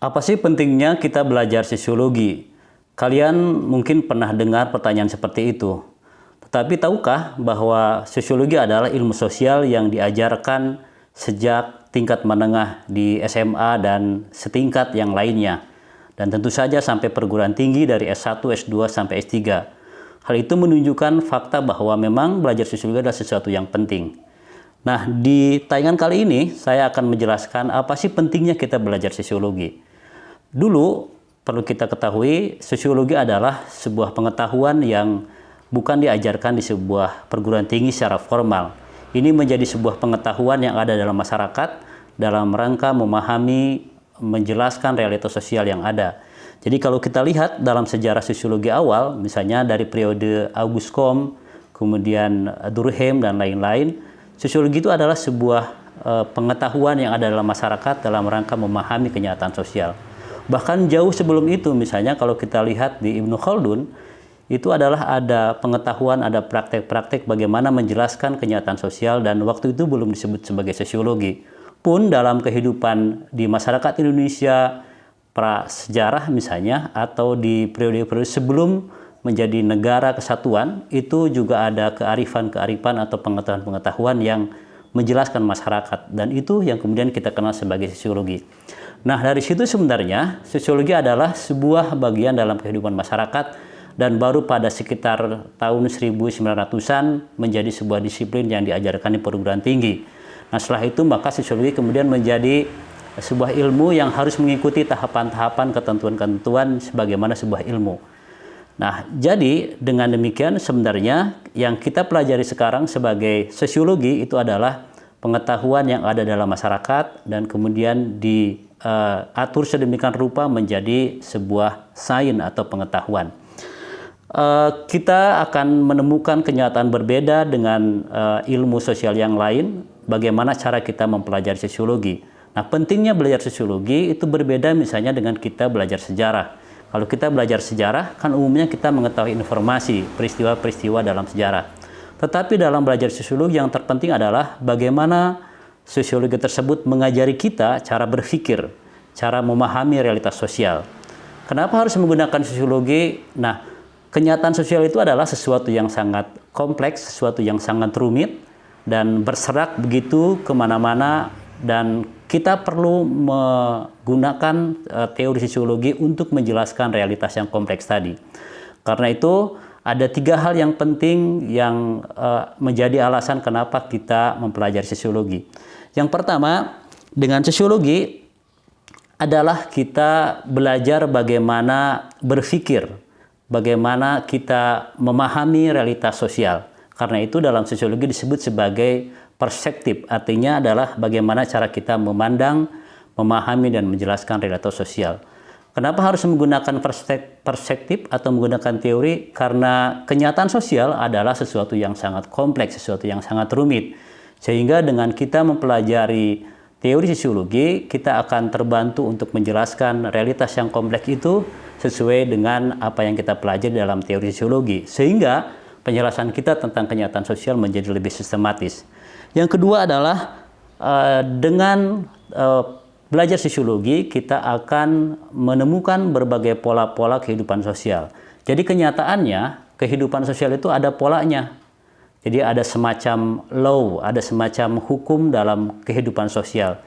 Apa sih pentingnya kita belajar sosiologi? Kalian mungkin pernah dengar pertanyaan seperti itu. Tetapi tahukah bahwa sosiologi adalah ilmu sosial yang diajarkan sejak tingkat menengah di SMA dan setingkat yang lainnya. Dan tentu saja sampai perguruan tinggi dari S1, S2, sampai S3. Hal itu menunjukkan fakta bahwa memang belajar sosiologi adalah sesuatu yang penting. Nah, di tayangan kali ini saya akan menjelaskan apa sih pentingnya kita belajar sosiologi. Dulu, perlu kita ketahui, sosiologi adalah sebuah pengetahuan yang bukan diajarkan di sebuah perguruan tinggi secara formal. Ini menjadi sebuah pengetahuan yang ada dalam masyarakat dalam rangka memahami, menjelaskan realitas sosial yang ada. Jadi kalau kita lihat dalam sejarah sosiologi awal, misalnya dari periode Auguste Comte, kemudian Durkheim dan lain-lain, sosiologi itu adalah sebuah pengetahuan yang ada dalam masyarakat dalam rangka memahami kenyataan sosial. Bahkan jauh sebelum itu, misalnya kalau kita lihat di Ibnu Khaldun, itu adalah ada pengetahuan, ada praktek-praktek bagaimana menjelaskan kenyataan sosial dan waktu itu belum disebut sebagai sosiologi. Pun dalam kehidupan di masyarakat Indonesia prasejarah misalnya, atau di periode-periode sebelum menjadi negara kesatuan, itu juga ada kearifan-kearifan atau pengetahuan-pengetahuan yang menjelaskan masyarakat. Dan itu yang kemudian kita kenal sebagai sosiologi. Nah, dari situ sebenarnya sosiologi adalah sebuah bagian dalam kehidupan masyarakat dan baru pada sekitar tahun 1900-an menjadi sebuah disiplin yang diajarkan di perguruan tinggi. Nah, setelah itu maka sosiologi kemudian menjadi sebuah ilmu yang harus mengikuti tahapan-tahapan ketentuan-ketentuan sebagaimana sebuah ilmu. Nah, jadi dengan demikian sebenarnya yang kita pelajari sekarang sebagai sosiologi itu adalah pengetahuan yang ada dalam masyarakat dan kemudian diatur sedemikian rupa menjadi sebuah sains atau pengetahuan. Kita akan menemukan kenyataan berbeda dengan ilmu sosial yang lain, bagaimana cara kita mempelajari sosiologi. Nah, pentingnya belajar sosiologi itu berbeda misalnya dengan kita belajar sejarah. Kalau kita belajar sejarah, kan umumnya kita mengetahui informasi, peristiwa-peristiwa dalam sejarah. Tetapi dalam belajar sosiologi yang terpenting adalah bagaimana sosiologi tersebut mengajari kita cara berpikir, cara memahami realitas sosial. Kenapa harus menggunakan sosiologi? Nah, kenyataan sosial itu adalah sesuatu yang sangat kompleks, sesuatu yang sangat rumit, dan berserak begitu kemana-mana, dan kita perlu menggunakan teori sosiologi untuk menjelaskan realitas yang kompleks tadi. Karena itu, ada 3 hal yang penting yang menjadi alasan kenapa kita mempelajari sosiologi. Yang pertama, dengan sosiologi adalah kita belajar bagaimana berpikir, bagaimana kita memahami realitas sosial. Karena itu dalam sosiologi disebut sebagai perspektif, artinya adalah bagaimana cara kita memandang, memahami, dan menjelaskan realitas sosial. Kenapa harus menggunakan perspektif atau menggunakan teori? Karena kenyataan sosial adalah sesuatu yang sangat kompleks, sesuatu yang sangat rumit. Sehingga dengan kita mempelajari teori sosiologi, kita akan terbantu untuk menjelaskan realitas yang kompleks itu sesuai dengan apa yang kita pelajari dalam teori sosiologi. Sehingga penjelasan kita tentang kenyataan sosial menjadi lebih sistematis. Yang kedua adalah dengan belajar sosiologi, kita akan menemukan berbagai pola-pola kehidupan sosial. Jadi kenyataannya, kehidupan sosial itu ada polanya. Jadi ada semacam law, ada semacam hukum dalam kehidupan sosial.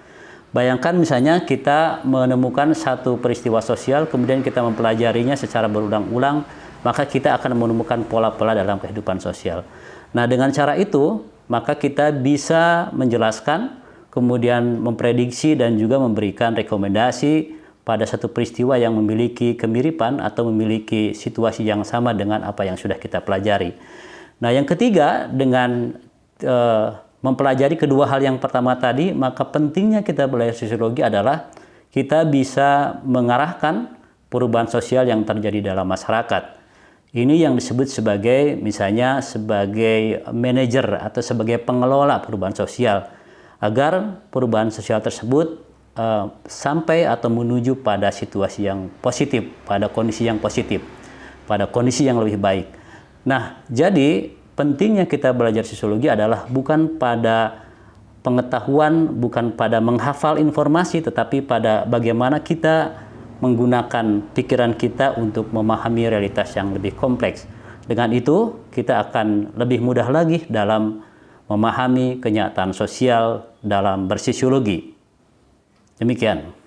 Bayangkan misalnya kita menemukan satu peristiwa sosial, kemudian kita mempelajarinya secara berulang-ulang, maka kita akan menemukan pola-pola dalam kehidupan sosial. Nah, dengan cara itu, maka kita bisa menjelaskan, kemudian memprediksi dan juga memberikan rekomendasi pada satu peristiwa yang memiliki kemiripan atau memiliki situasi yang sama dengan apa yang sudah kita pelajari. Nah, yang ketiga, dengan mempelajari kedua hal yang pertama tadi, maka pentingnya kita belajar sosiologi adalah kita bisa mengarahkan perubahan sosial yang terjadi dalam masyarakat. Ini yang disebut sebagai, misalnya sebagai manajer atau sebagai pengelola perubahan sosial, agar perubahan sosial tersebut sampai atau menuju pada situasi yang positif, pada kondisi yang positif, pada kondisi yang lebih baik. Nah, jadi pentingnya kita belajar sosiologi adalah bukan pada pengetahuan, bukan pada menghafal informasi, tetapi pada bagaimana kita menggunakan pikiran kita untuk memahami realitas yang lebih kompleks. Dengan itu, kita akan lebih mudah lagi dalam memahami kenyataan sosial dalam bersosiologi. Demikian.